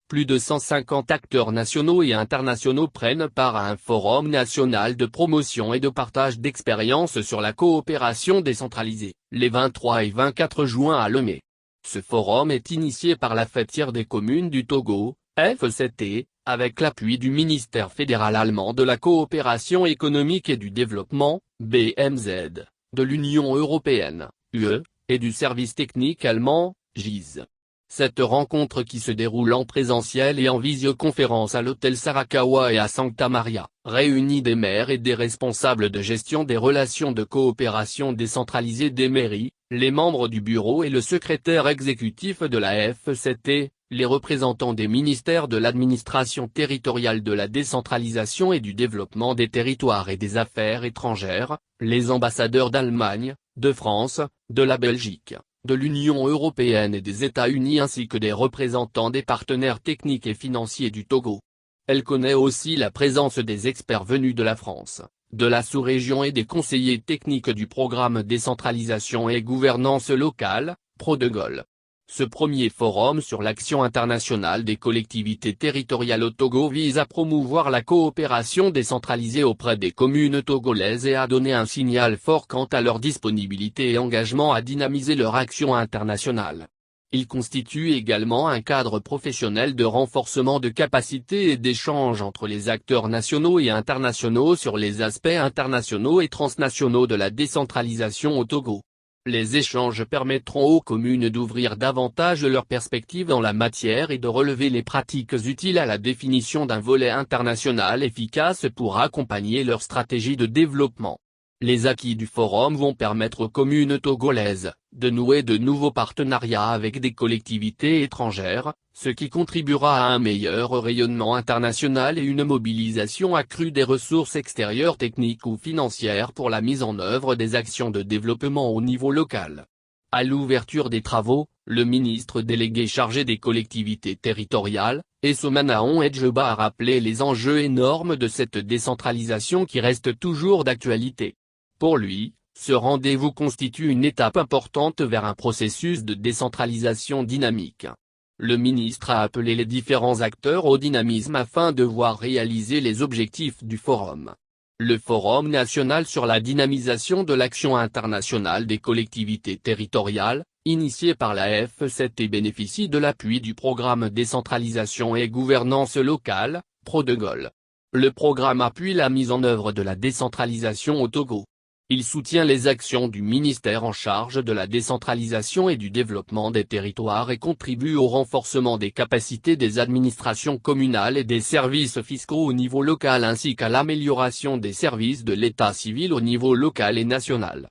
plus de 150 acteurs nationaux et internationaux prennent part à un forum national de promotion et de partage d'expériences sur la coopération décentralisée, les 23 et 24 juin à Lomé. Ce forum est initié par la Fêtière des communes du Togo, FCT, avec l'appui du ministère fédéral allemand de la coopération économique et du développement, BMZ, de l'Union européenne, UE, et du service technique allemand, GIZ. Cette rencontre qui se déroule en présentiel et en visioconférence à l'hôtel Sarakawa et à Santa Maria, réunit des maires et des responsables de gestion des relations de coopération décentralisées des mairies, les membres du bureau et le secrétaire exécutif de la FCT, les représentants des ministères de l'administration territoriale de la décentralisation et du développement des territoires et des affaires étrangères, les ambassadeurs d'Allemagne, de France, de la Belgique, de l'Union européenne et des États-Unis ainsi que des représentants des partenaires techniques et financiers du Togo. Elle connaît aussi la présence des experts venus de la France, de la sous-région et des conseillers techniques du programme Décentralisation et Gouvernance locale, PRODEGOL. Ce premier forum sur l'action internationale des collectivités territoriales au Togo vise à promouvoir la coopération décentralisée auprès des communes togolaises et à donner un signal fort quant à leur disponibilité et engagement à dynamiser leur action internationale. Il constitue également un cadre professionnel de renforcement de capacités et d'échange entre les acteurs nationaux et internationaux sur les aspects internationaux et transnationaux de la décentralisation au Togo. Les échanges permettront aux communes d'ouvrir davantage leurs perspectives en la matière et de relever les pratiques utiles à la définition d'un volet international efficace pour accompagner leur stratégie de développement. Les acquis du forum vont permettre aux communes togolaises de nouer de nouveaux partenariats avec des collectivités étrangères, ce qui contribuera à un meilleur rayonnement international et une mobilisation accrue des ressources extérieures techniques ou financières pour la mise en œuvre des actions de développement au niveau local. À l'ouverture des travaux, le ministre délégué chargé des collectivités territoriales, Essomanaon Edjeba a rappelé les enjeux énormes de cette décentralisation qui reste toujours d'actualité. Pour lui, ce rendez-vous constitue une étape importante vers un processus de décentralisation dynamique. Le ministre a appelé les différents acteurs au dynamisme afin de voir réaliser les objectifs du forum. Le Forum national sur la dynamisation de l'action internationale des collectivités territoriales, initié par la FCT bénéficie de l'appui du programme Décentralisation et Gouvernance locale, PRODEGOL. Le programme appuie la mise en œuvre de la décentralisation au Togo. Il soutient les actions du ministère en charge de la décentralisation et du développement des territoires et contribue au renforcement des capacités des administrations communales et des services fiscaux au niveau local ainsi qu'à l'amélioration des services de l'état civil au niveau local et national.